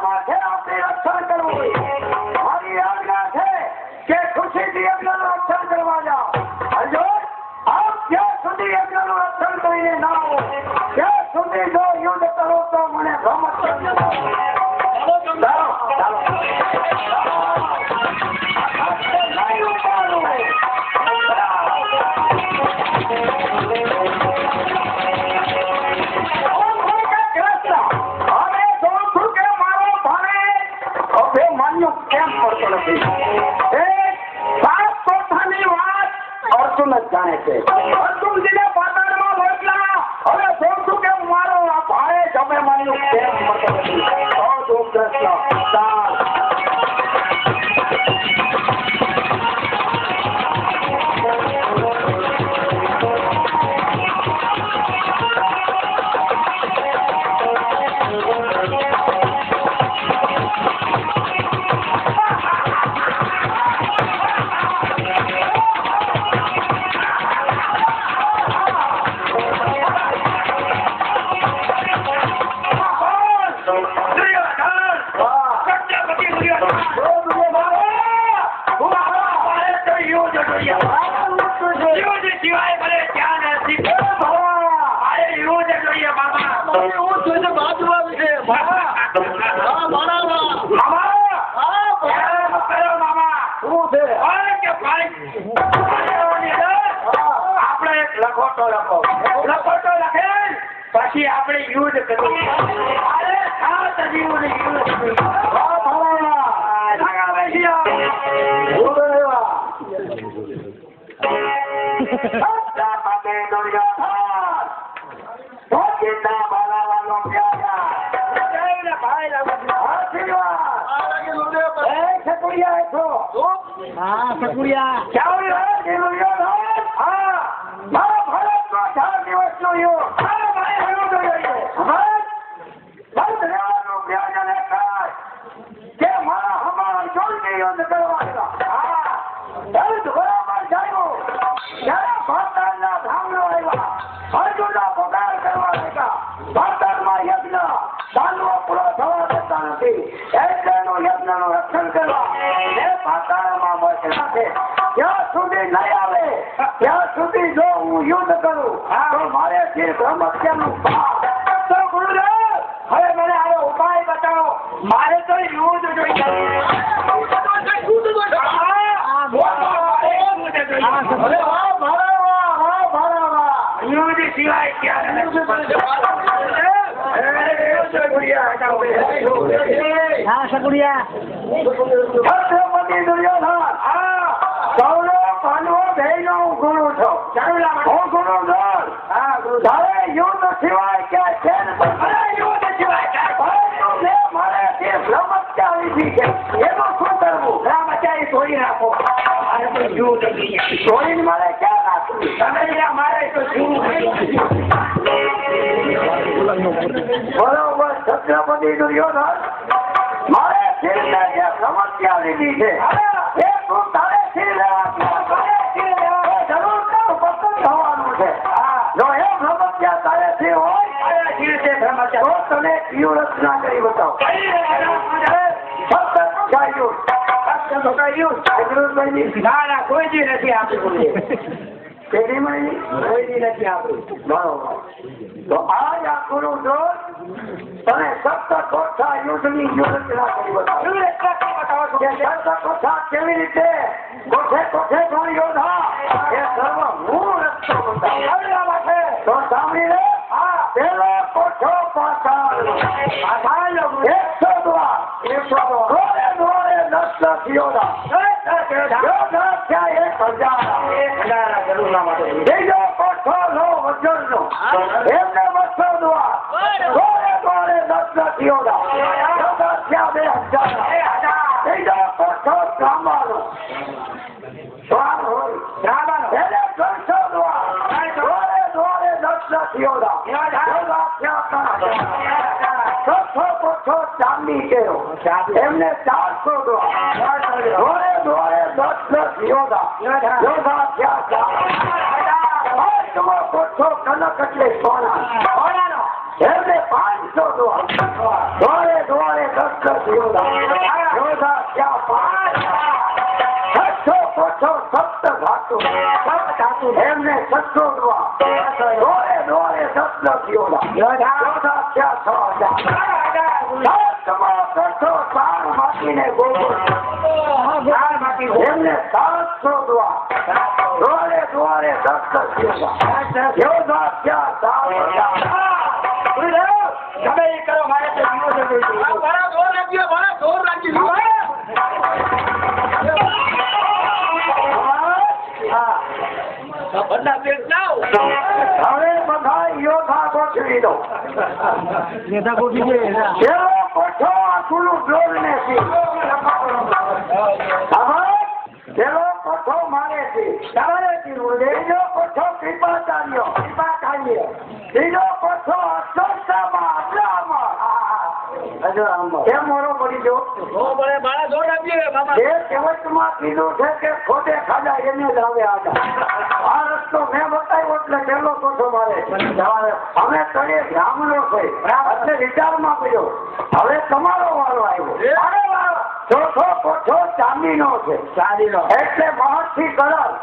માથે આપણે રક્ષણ કરવું. મારી આજ્ઞા છે કે ખુશીથી યજ્ઞનું રક્ષણ કરવા જાઓ. અર્જુન, આપ જ્યાં સુધી યજ્ઞનું રક્ષણ કરીને ના આવો ત્યાં સુધી જો યુદ્ધ કરો તો મને ભ્રમત કરજો. ચાલો ચાલો કેમ પડતો નથી? અર્જુન જ જાણે છે. અર્જુનજીને પાતાળમાં મોકલા. હવે જોઉં છું કે મારો આ ભાઈ જમે માન્યું કેમ પડતો નથી? કૃષ્ણ ચાલ. પછી આપણે યુદ્ધ કરીએ. રક્ષણ કરવા પાતાળમાં મોકલા છે. ત્યાં સુધી નહીં આવે ત્યાં સુધી જો હું યુદ્ધ કરું તો મારે બ્રહ્મત્યાનું તો ગુરુદેવ હવે મને આવો ઉપાય બતાવો. મારે તો યુદ્ધ જોઈએ. યુદ્ધ સિવાય ક્યાં છત્રપતિ દુર્યોધન કૌરવ પાંડવો બેનો ગુરુ છો. હું ગુરુ છું. તારે યુદ્ધ સિવાય ક્યાં છે? યુદ્ધ સિવાય મારે બ્રહ્મત્યા લીધી છે. એનું શું કરવું? બ્રહ્મચારી છોડી નાખો. છોડીને મારે ક્યાં નાખવું? તમે મારે તો બરોબર. છત્રપતિ દુર્યોધન મારે શિરને જે સમસ્યા લીધી છે એ તું તારે શિર જરૂર પસંદ થવાનું છે. જો એ સમસ્યા તારે શિર હોય તો તને કયું રચના કરી બતાવો. ના કોઈ જી નથી આપી. પેઢીમાં કોઈ જી નથી આપી. બરોબર. તો આજ આ ગુરુ દોષ અને સપ્ત કોઠા યુદ્ધની યોજના કરી બતાવો. કેવી રીતે કોઠે કોઠે કોણ યોધા એ સર્વ હું રસ્તો બતાવો. તો સાંભળી લે. પેલો કોઠો પાછળ 100 દ્વાર 10 યોધા યોધા થયા 1000. બીજો કોઠો લો વજનનો એમને 200 દ્વાર 10 યોધા યોધા થયા 2000. બીજો કોઠો બ્રાહ્મણનો શ્વાન હોય એને 300 દ્વાર 10 યોધા યોધા થયા 3000. કોઠો ચાંદી કેરો એમને 400 દ્વાર 10 યોધા યોધા થયા 4. કોઠો કનક એટલે સોનાનો એમને 500 દોડે દોડે 10 યોધા ત્યાં 600 સપ્ત ધાતુ એમને 600 દોડે દોડે 10 યોધા ત્યાં 6000 માટીને ગોળ એમને 700 દોડે દોડે 10 યોધા ત્યાં 4000 તમે એ કરો મારે તો જીવો છે બડા જોર રાખજો હવે બધા યોધા ગોઠવી દો નેતા ગોઠવી દે કોઠો આખું બ્લોગ ને છે પેલો કોઠો મારે છે બીજો કોઠો કૃપાચાર્ય બીજો કોઠો કેમ મોરો પડી ગયો કહેવતમાં કીધું છે કે ખોટે ખાધા એને જ આવે આ રસ્તો મેં બતાવ્યો એટલે પેલો કોઠો મારે અમે તળે બ્રાહ્મણો છે એટલે વિચારમાં પડ્યો હવે તમારો વારો આવ્યો ચોથો કોઠો ચાંદીનો છે એટલે મહર્ષિ કરણ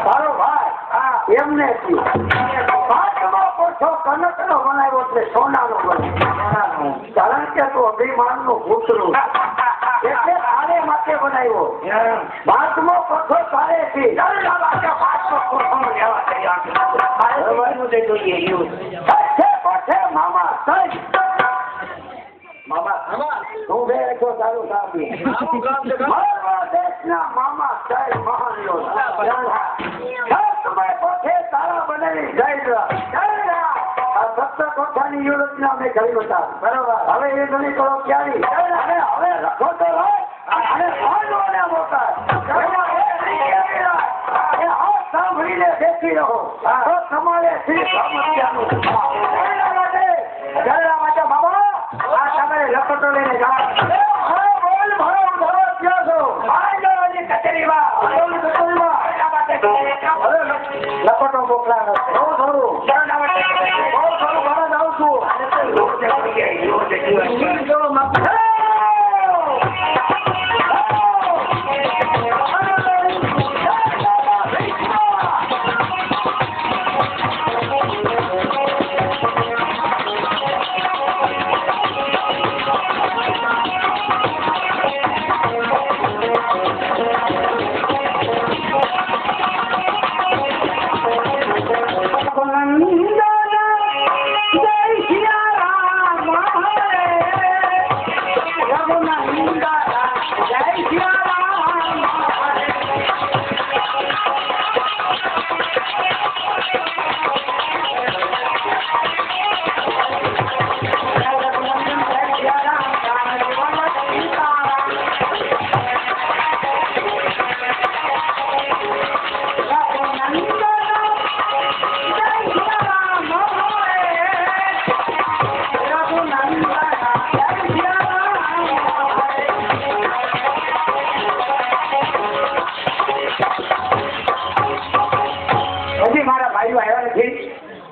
તારો ભાઈ એમને પાંચમો કોઠો કનકનો બનાવ્યો એટલે સોનાનો બનાવ્યો કારણ કે તું અભિમાન નું પૂતળું એટલે તારે માટે બનાવ્યો પાંચમો કોઠો તારે છે કોઠે મામા હું બે છો તારું સાબી દેશના મામા સાહેબ મહાન કોઠે તારા બનાવી જય સત્તર કોઠાની યોજના મેં કરી હતા બરોબર હવે એ ગણી કરો ક્યારે હવે લખો તો અને મોટા સાંભળીને બેસી રહો તો તમારે શ્રી સમસ્યાનું બાબા આ તમારે લખોટો લઈને લખોટો મોકલા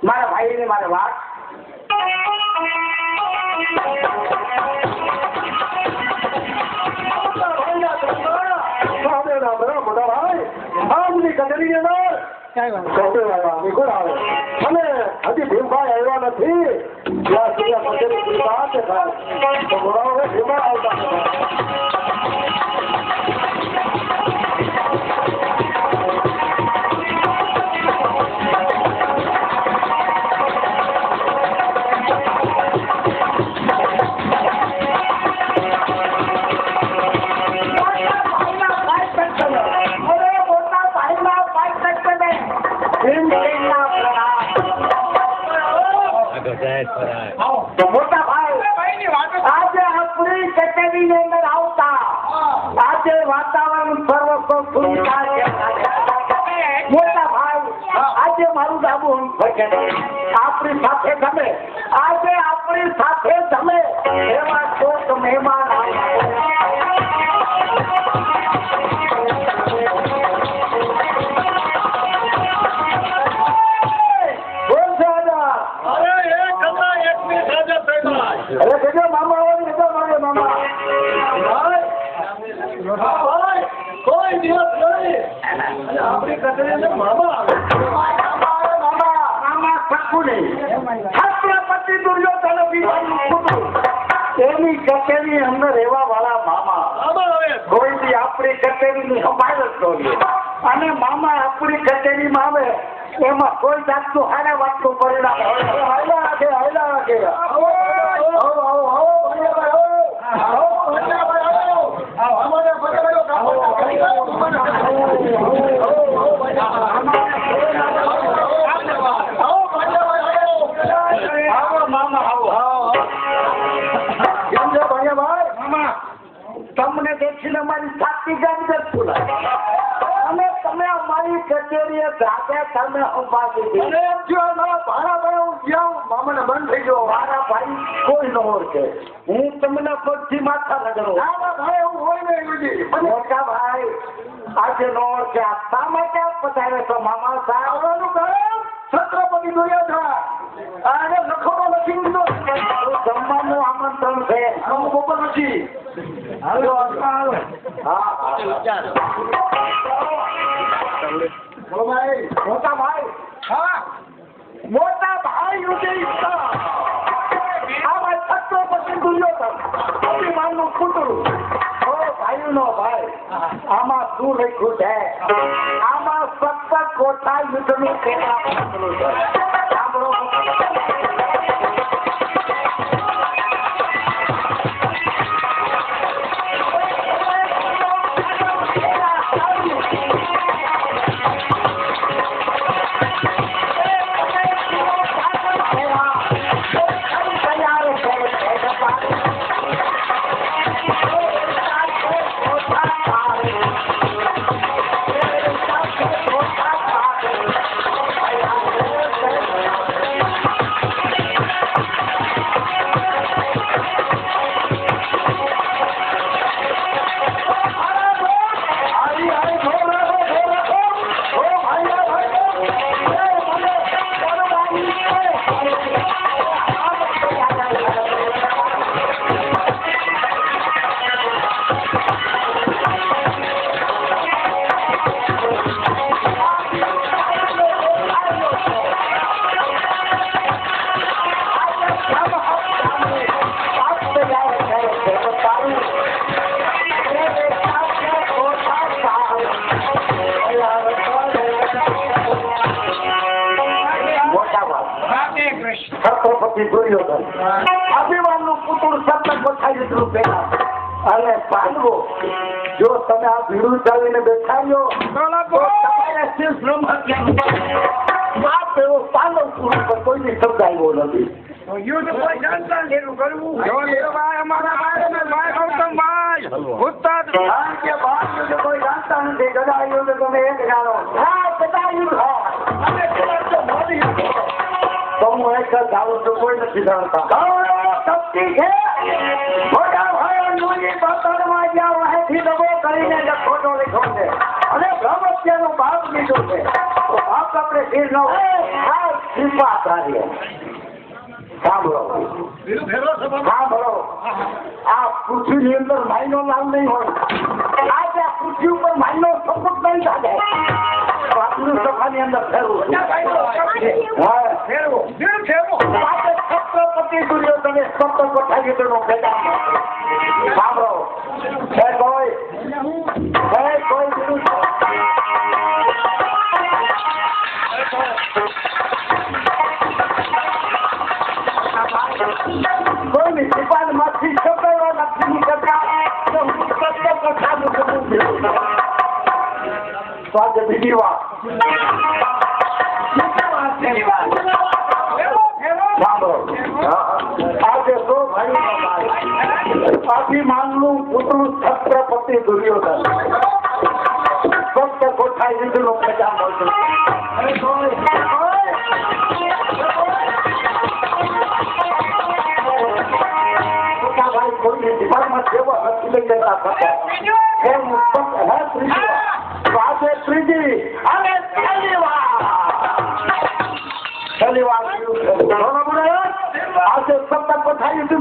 મારા ભાઈ ને મારે વાત અને હજી ભીમભાઈ આવ્યા નથી ત્યાં સુધી આવતા મોટા ભાઈ આજે આપણી કચેરી ની અંદર આવતા આજે વાતાવરણ મોટા ભાઈ આજે મારું ડાબુ આપણી સાથે જમે આજે આપણી સાથે જમે એવા શોક મહેમાન આવવાની હતા મારે મામા. ભાઈ કોઈ દિવસ નહીં આપણી કચેરીને મામા આવે. મામા શકું નહીં. છત્રપતિ દુર્યોધન વિવાહનું પુત્ર. એની કચેરી અંદર રહેવા વાળા મામા. કોઈ બી આપણી કચેરીની સંભાળ જ કરીએ. અને મામા આપણી કચેરીમાં આવે એમાં કોઈ જાતનું હારા વાતનું પરિણામ હાયલા રાખે. તમને દેખીને મારી છાતી ગંજત ફૂલાય અને તમે અમારી કચેરીએ જાતે તમે ઉપાડી મામાને બંધ થઈ ગયો. મારા ભાઈ કોઈ ન ઓળખે. હું તમને પગથી માથા લગાડું. ભાઈ હું હોય નહીં. મોટા ભાઈ આજે ન ઓળખે. શા માટે પધારે તો મામા સાહેબ છત્રપતિ દુર્યોધન અને લખોનો લખી દીધો. જમવાનું આમંત્રણ છે. બપોર નથી. મોટા ભાઈ છત્રપતિ દુર્યોધન અભિમાનનું પુતળું. ભાઈ નો ભાઈ આમાં શું લખ્યું છે? આમાં 17 કોઠા યુદ્ધનું સાંભળો. છત્રપતિ દુર્યોધન અભિમાનનું પુતળું 17 કોઠા યુદ્ધનું પેલા. અને પાંડવો જો તમે આ ભીડું ચાલીને બેઠાયો તો તમારે શીશ બ્રહ્મહત્યાનું બાપ એવો પાંડવ પુરુષ પર કોઈની શબ્દ આવ્યો નથી. યુદ્ધ કોઈ જાણતા નથી કરવું. અમારા ભાઈ ગૌતમ ભાઈ ઉત્તર કે બાપ યુદ્ધ કોઈ જાણતા નથી. ગદા યુદ્ધ તમે એક જાણો. હા ગદા યુદ્ધ અને તો મોદી યુદ્ધ તો હું એક જાણું છું. કોઈ નથી જાણતા. શક્તિ છે. મોટા ભાઈઓની બતરમાં જ્યાં વાહેથી દબો કરીને ખોટો લીધો છે અને બ્રહ્મત્યાનો ભાગ લીધો છે તો ભાગ આપણે શીર ન કૃપા કાર્ય. સાંભળો આ પૃથ્વીની અંદર માયનો લાલ નહીં હોય. આજે આ પૃથ્વી ઉપર માયનો સપોર્ટ નહીં થાય. આપનું સભાની અંદર ફેરવું છત્રપતિ દુર્યોધન 17 કોઠા યુદ્ધનો પેદા. સાંભળો કોઈ કોઈની સિપાન માંથી છપાયો નથી કરતા. તો આજે બીજી વાત આજે તો ભાઈ અભિમાનનું પુતળું છત્રપતિ દુર્યોધન 17 કોઠા યુદ્ધનો પ્રચાર મળશે. કોઈની દિમાગમાં જેવો નથી લઈ જતા ત્રીજી અને આજે 17 કોઠા યુદ્ધ